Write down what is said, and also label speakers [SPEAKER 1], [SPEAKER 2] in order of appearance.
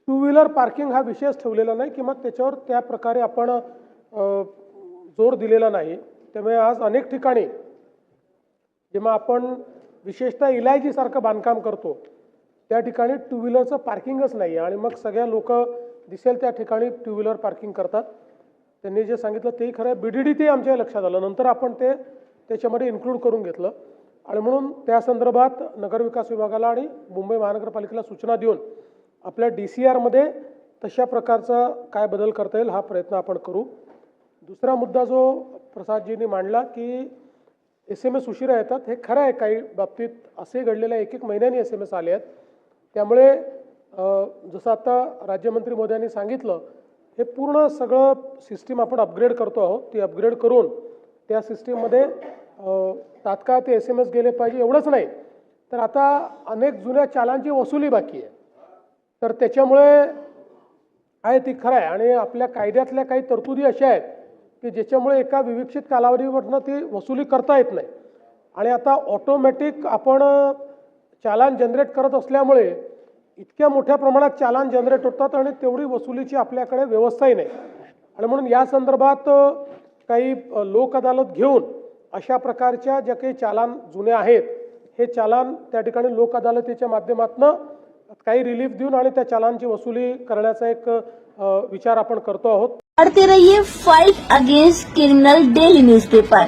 [SPEAKER 1] Two wheeler parking हा विषयच ठेवलेला नाही किंवा त्याच्यावर त्या प्रकारे आपण जोर दिलेला नाही। त्यामुळे आज अनेक ठिकाणी जेव्हा आपण विशेषतः इलायची सारखं बांधकाम करतो त्या ठिकाणी टू व्हीलरचं पार्किंगच नाही आणि मग सगळ्या लोक दिसेल त्या ठिकाणी टू व्हीलर पार्किंग करतात। त्यांनी जे सांगितलं तेही खरं, बीडीडी ते आमच्या लक्षात आलं, नंतर आपण ते त्याच्यामध्ये इन्क्लूड करून घेतलं आणि म्हणून त्या संदर्भात नगरविकास विभागाला आणि मुंबई महानगरपालिकेला सूचना देऊन आपल्या DCR मध्ये तशा प्रकारचा काय बदल करता येईल हा प्रयत्न आपण करू। दुसरा मुद्दा जो प्रसादजींनी मांडला की SMS उशिरा येतात, हे खरं आहे, काही बाबतीत असे घडलेले एक महिन्यांनी SMS आले आहेत। त्यामुळे जसं आता राज्यमंत्री मोदयांनी सांगितलं, हे पूर्ण सगळं सिस्टीम आपण अपग्रेड करतो आहोत। ती अपग्रेड करून त्या सिस्टीममध्ये तात्काळ ते SMS गेले पाहिजे। एवढंच नाही तर आता अनेक जुन्या चालांची वसुली बाकी आहे, तर त्याच्यामुळे आहे ती खरं आहे आणि आपल्या कायद्यातल्या काही तरतुदी अशा आहेत की ज्याच्यामुळे एका विविक्षित कालावधीवरनं ती वसुली करता येत नाही आणि आता ऑटोमॅटिक आपण चालान जनरेट करत असल्यामुळे इतक्या मोठ्या प्रमाणात चालान जनरेट होतात आणि तेवढी वसुलीची आपल्याकडे व्यवस्थाही नाही आणि म्हणून या संदर्भात काही लोक अदालत घेऊन अशा प्रकारच्या ज्या काही चालान जुने आहेत हे चालान त्या ठिकाणी लोक अदालतीच्या माध्यमातून काही रिलीफ देऊन आणि त्या चालांची वसुली करण्याचा एक विचार आपण करतो आहोत।
[SPEAKER 2] पढ़ते रहिए fight against criminal daily newspaper.